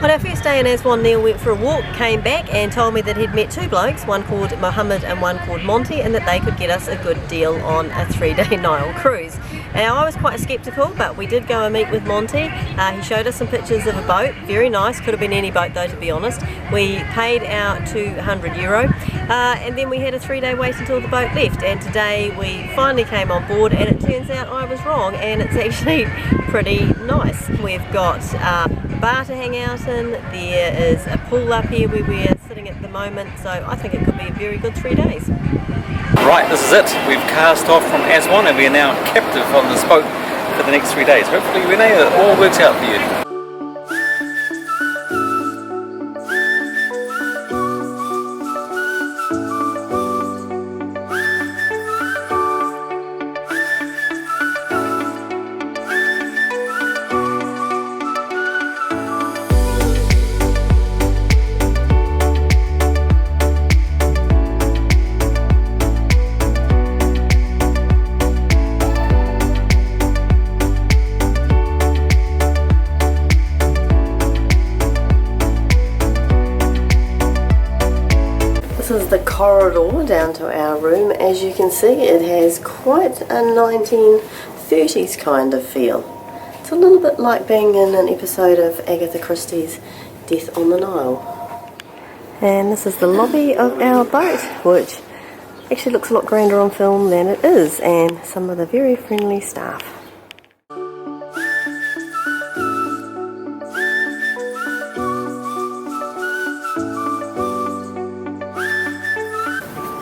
On our first day in Aswan, Neil went for a walk, came back and told me that he'd met two blokes, one called Mohammed and one called Monty, and that they could get us a good deal on a 3-day Nile cruise. Now I was quite sceptical, but we did go and meet with Monty. He showed us some pictures of a boat, very nice, could have been any boat though to be honest. We paid our €200 and then we had a 3-day wait until the boat left, and today we finally came on board and it turns out I was wrong and it's actually pretty nice. We've got a bar to hang out in, there is a pool up here where we're sitting at the moment, so I think it could be a very good 3 days. Right, this is it. We've cast off from Aswan and we are now captive on this boat for the next 3 days. Hopefully, Renee, it all works out for you. This is the corridor down to our room. As you can see, it has quite a 1930s kind of feel. It's a little bit like being in an episode of Agatha Christie's Death on the Nile. And this is the lobby of our boat, which actually looks a lot grander on film than it is, and some of the very friendly staff.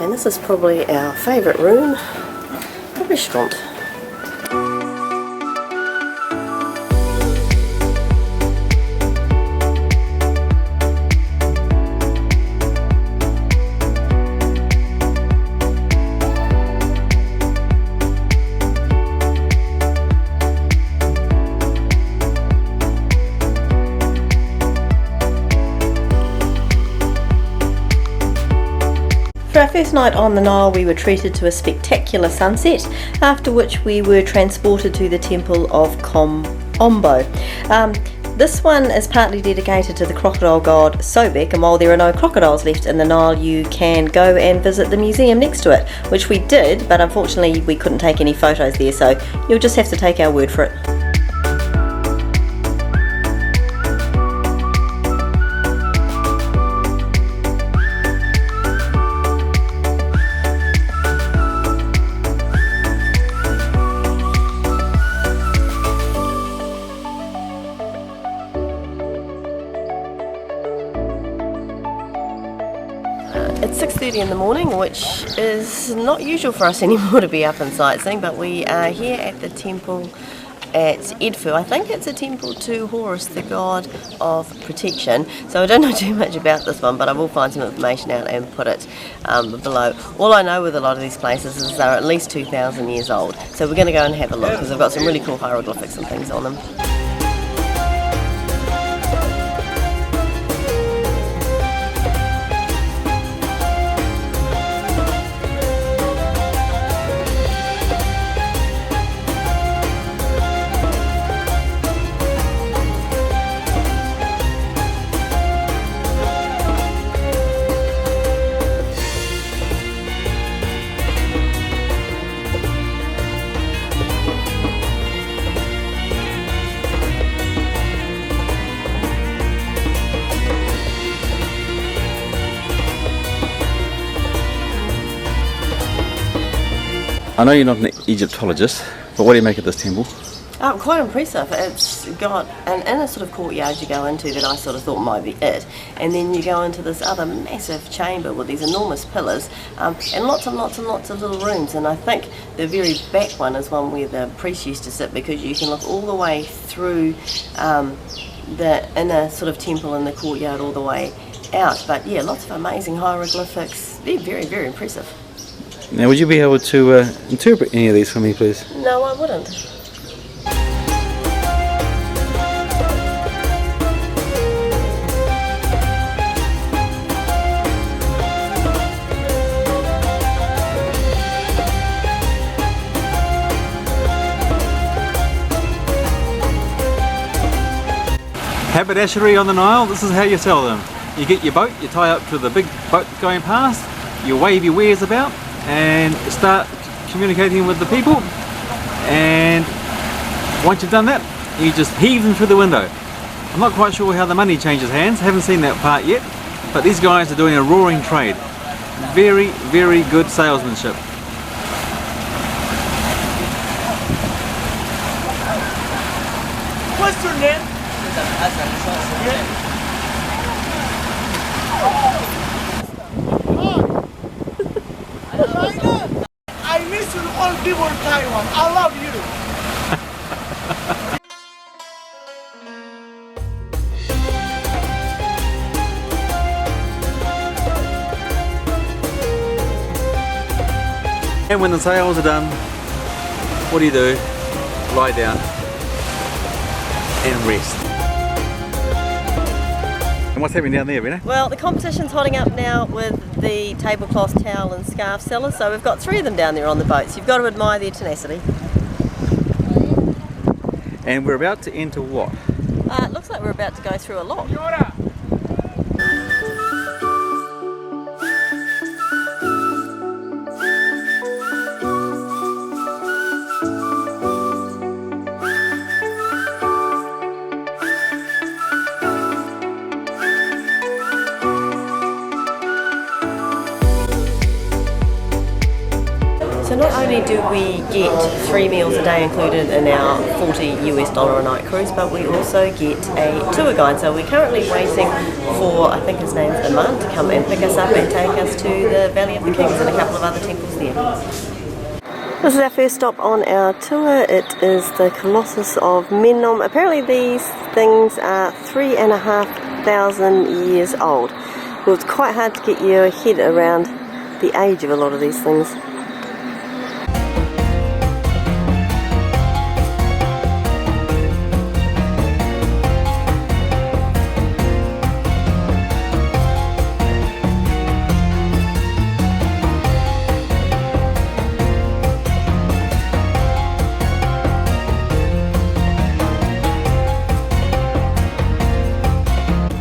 And this is probably our favourite room, the restaurant. For our first night on the Nile, we were treated to a spectacular sunset, after which we were transported to the temple of Ombo. This one is partly dedicated to the crocodile god Sobek, and while there are no crocodiles left in the Nile, you can go and visit the museum next to it, which we did, but unfortunately we couldn't take any photos there, so you'll just have to take our word for it. It's 6:30 in the morning, which is not usual for us anymore to be up and sightseeing, but we are here at the temple at Edfu. I think it's a temple to Horus, the god of protection. So I don't know too much about this one, but I will find some information out and put it below. All I know with a lot of these places is they're at least 2,000 years old. So we're going to go and have a look because they've got some really cool hieroglyphics and things on them. I know you're not an Egyptologist, but what do you make of this temple? Quite impressive. It's got an inner sort of courtyard you go into that I sort of thought might be it, and then you go into this other massive chamber with these enormous pillars and lots and lots and lots of little rooms, and I think the very back one is one where the priest used to sit, because you can look all the way through the inner sort of temple and the courtyard all the way out. But yeah, lots of amazing hieroglyphics. They're very, very impressive. Now, would you be able to interpret any of these for me, please? No, I wouldn't. Haberdashery on the Nile, this is how you sell them. You get your boat, you tie up to the big boat going past, you wave your wares about and start communicating with the people, and once you've done that, you just heave them through the window. I'm not quite sure how the money changes hands, haven't seen that part yet, but these guys are doing a roaring trade. Very, very good salesmanship. What's your name? China! I miss you all people in Taiwan. I love you. And when the sales are done, what do? Lie down and rest. And what's happening down there, Renee? Well, the competition's hotting up now with the tablecloth, towel and scarf sellers, so we've got 3 of them down there on the boats. You've got to admire their tenacity. And we're about to enter what? It looks like we're about to go through a lock. So not only do we get 3 meals a day included in our $40 US a night cruise, but we also get a tour guide. So we're currently waiting for, I think his name's Aswan, to come and pick us up and take us to the Valley of the Kings and a couple of other temples there. This is our first stop on our tour. It is the Colossus of Menom. Apparently these things are 3,500 years old. Well, it's quite hard to get your head around the age of a lot of these things.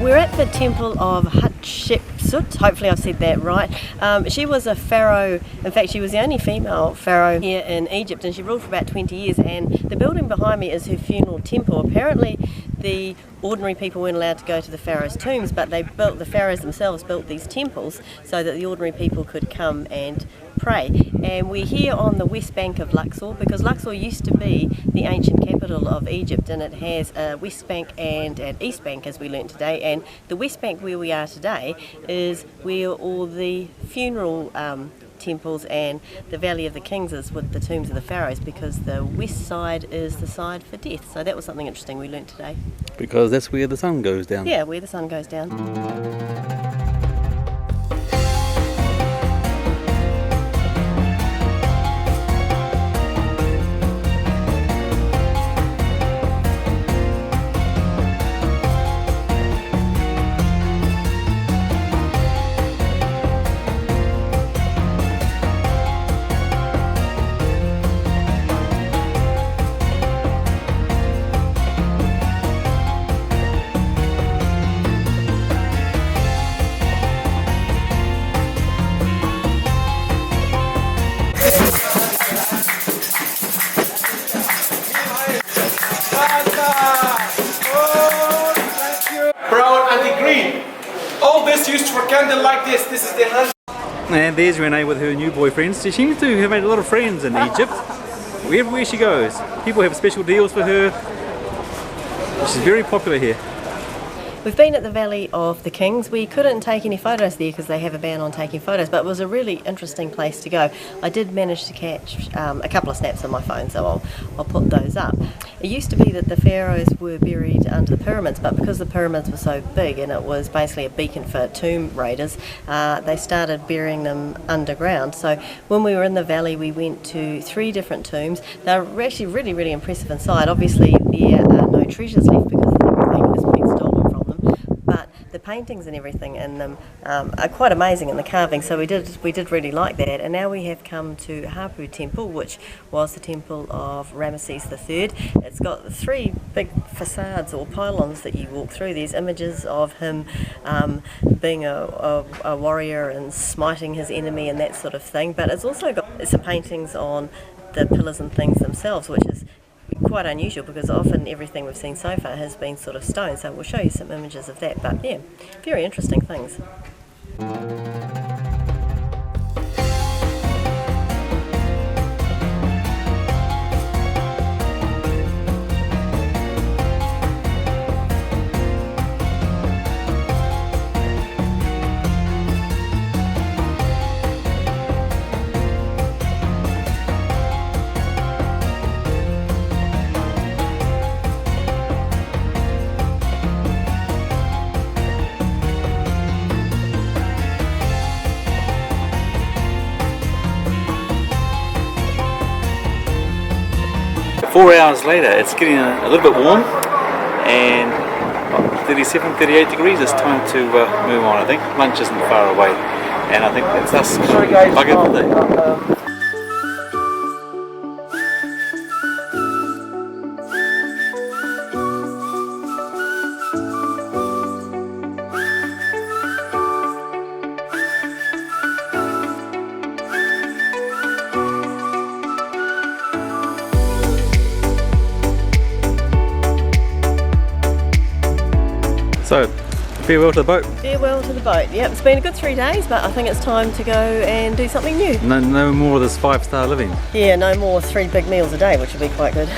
We're at the temple of Hatshepsut, hopefully I've said that right. She was a pharaoh, in fact she was the only female pharaoh here in Egypt, and she ruled for about 20 years, and the building behind me is her funeral temple. Apparently the ordinary people weren't allowed to go to the pharaoh's tombs, but the pharaohs themselves built these temples so that the ordinary people could come and pray. And we're here on the west bank of Luxor, because Luxor used to be the ancient capital of Egypt, and it has a west bank and an east bank, as we learnt today. And the west bank where we are today is where all the funeral temples and the Valley of the Kings is, with the tombs of the pharaohs, because the west side is the side for death. So that was something interesting we learnt today. Because that's where the sun goes down. Yeah, where the sun goes down. All this used for candle like this. This is the hand. And there's Renee with her new boyfriend. She seems to have made a lot of friends in Egypt. Everywhere she goes, people have special deals for her. She's very popular here. We've been at the Valley of the Kings. We couldn't take any photos there because they have a ban on taking photos, but it was a really interesting place to go. I did manage to catch a couple of snaps on my phone, so I'll put those up. It used to be that the pharaohs were buried under the pyramids, but because the pyramids were so big and it was basically a beacon for tomb raiders, they started burying them underground. So when we were in the valley, we went to 3 different tombs. They were actually really, really impressive inside. Obviously there are no treasures left because everything has been stolen from them, but the paintings and everything in them are quite amazing in the carving, so we did really like that. And now we have come to Horus Temple, which was the temple of Ramesses III. It's got 3 big facades or pylons that you walk through. There's images of him being a warrior and smiting his enemy and that sort of thing, but it's also got some paintings on the pillars and things themselves, which is quite unusual because often everything we've seen so far has been sort of stone, so we'll show you some images of that. But yeah, very interesting things. 4 hours later, it's getting a little bit warm, and 37, 38 degrees. It's time to move on. I think lunch isn't far away, and I think that's us. Bug it for the day. So, farewell to the boat. Farewell to the boat. Yep, it's been a good 3 days, but I think it's time to go and do something new. No more of this 5-star living. Yeah, no more 3 big meals a day, which would be quite good.